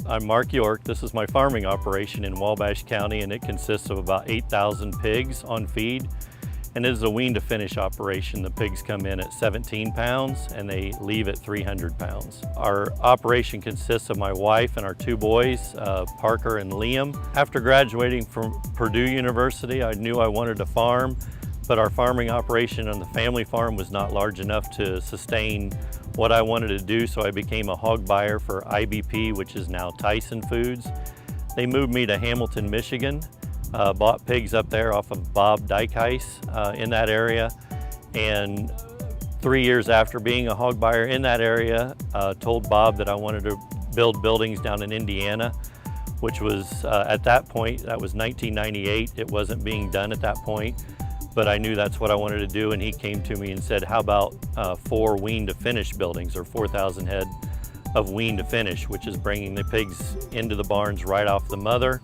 I'm Mark York. This is my farming operation in Wabash County, and it consists of about 8,000 pigs on feed. And it is a wean to finish operation. The pigs come in at 17 pounds and they leave at 300 pounds. Our operation consists of my wife and our two boys, Parker and Liam. After graduating from Purdue University, I knew I wanted to farm, but our farming operation on the family farm was not large enough to sustain what I wanted to do, so I became a hog buyer for IBP, which is now Tyson Foods. They moved me to Hamilton, Michigan. Bought pigs up there off of Bob Dykeheis in that area, and 3 years after being a hog buyer in that area, told Bob that I wanted to build buildings down in Indiana, which was at that point, that was 1998. It wasn't being done at that point, but I knew that's what I wanted to do, and he came to me and said, how about 4 wean to finish buildings, or 4,000 head of wean to finish, which is bringing the pigs into the barns right off the mother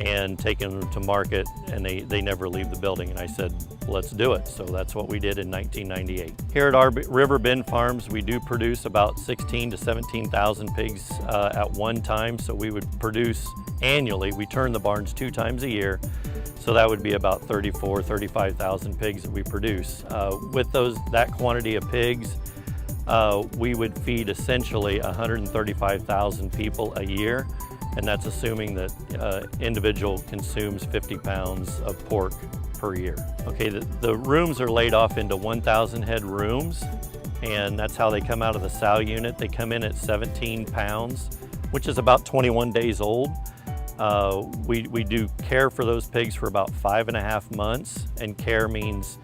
and taking them to market, and they never leave the building. And I said, let's do it. So that's what we did in 1998. Here at our River Bend Farms, we do produce about 16 to 17,000 pigs at one time. So we would produce annually. We turn the barns 2 times a year. So that would be about 35,000 pigs that we produce. With that quantity of pigs, we would feed essentially 135,000 people a year. And that's assuming that individual consumes 50 pounds of pork per year. Okay, the rooms are laid off into 1,000 head rooms, and that's how they come out of the sow unit. They come in at 17 pounds, which is about 21 days old. We do care for those pigs for about 5.5 months, and care means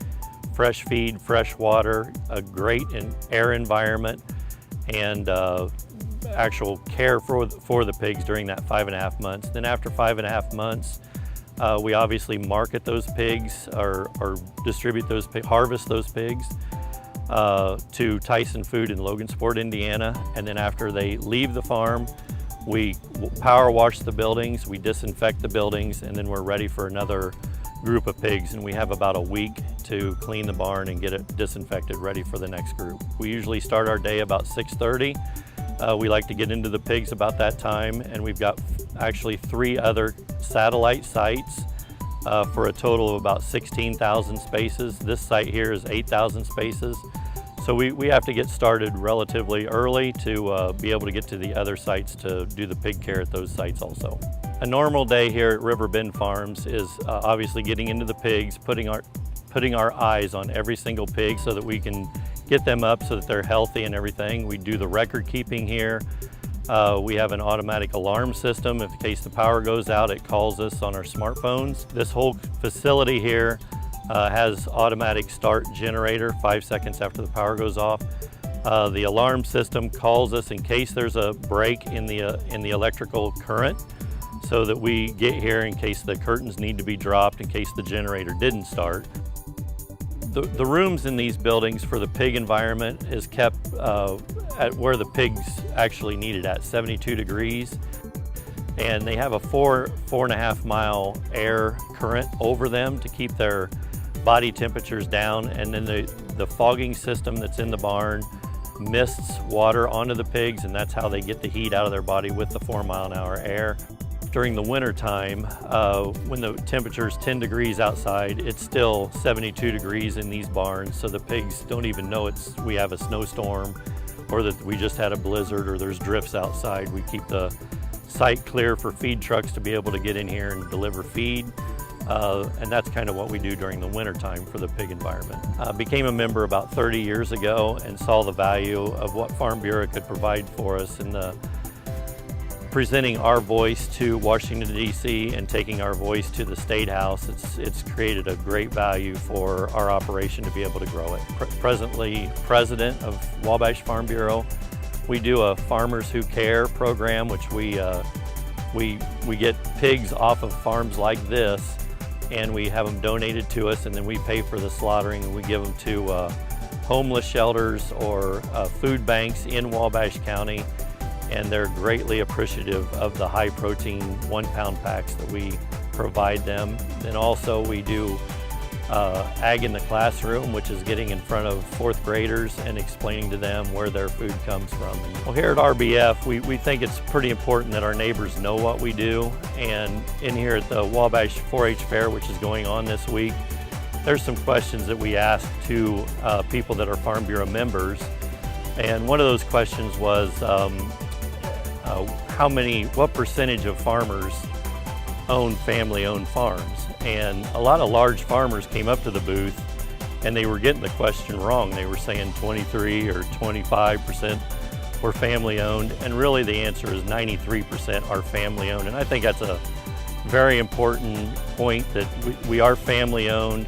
fresh feed, fresh water, a great air environment, and actual care for the pigs during that 5.5 months. Then after 5.5 months, we obviously market those pigs or distribute those pigs, harvest those pigs to Tyson Food in Logansport, Indiana. And then after they leave the farm, we power wash the buildings, we disinfect the buildings, and then we're ready for another group of pigs. And we have about a week to clean the barn and get it disinfected, ready for the next group. We usually start our day about 6:30. We like to get into the pigs about that time, and we've got actually 3 other satellite sites for a total of about 16,000 spaces. This site here is 8,000 spaces. So we have to get started relatively early to be able to get to the other sites to do the pig care at those sites also. A normal day here at River Bend Farms is obviously getting into the pigs, putting our eyes on every single pig so that we can get them up so that they're healthy and everything. We do the record keeping here. We have an automatic alarm system. In case the power goes out, it calls us on our smartphones. This whole facility here has automatic start generator 5 seconds after the power goes off. The alarm system calls us in case there's a break in the electrical current, so that we get here in case the curtains need to be dropped, in case the generator didn't start. The rooms in these buildings for the pig environment is kept at where the pigs actually need it at, 72 degrees. And they have a 4.5 mile air current over them to keep their body temperatures down. And then the fogging system that's in the barn mists water onto the pigs, and that's how they get the heat out of their body with the 4-mile-an-hour air. During the winter time, when the temperature is 10 degrees outside, it's still 72 degrees in these barns, so the pigs don't even know we have a snowstorm, or that we just had a blizzard, or there's drifts outside. We keep the site clear for feed trucks to be able to get in here and deliver feed. And that's kind of what we do during the winter time for the pig environment. Became a member about 30 years ago and saw the value of what Farm Bureau could provide for us in presenting our voice to Washington, D.C. and taking our voice to the State House. It's created a great value for our operation to be able to grow it. Presently president of Wabash Farm Bureau. We do a Farmers Who Care program, which we get pigs off of farms like this, and we have them donated to us, and then we pay for the slaughtering, and we give them to homeless shelters or food banks in Wabash County. And they're greatly appreciative of the high protein 1-pound packs that we provide them. And also we do Ag in the Classroom, which is getting in front of fourth graders and explaining to them where their food comes from. Well, here at RBF, we think it's pretty important that our neighbors know what we do. And in here at the Wabash 4-H Fair, which is going on this week, there's some questions that we asked to people that are Farm Bureau members. And one of those questions was, what percentage of farmers own family-owned farms? And a lot of large farmers came up to the booth and they were getting the question wrong. They were saying 23 or 25% were family-owned, and really the answer is 93% are family-owned. And I think that's a very important point, that we are family-owned.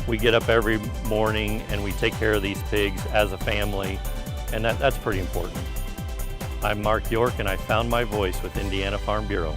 We get up every morning and we take care of these pigs as a family, and that's pretty important. I'm Mark York, and I found my voice with Indiana Farm Bureau.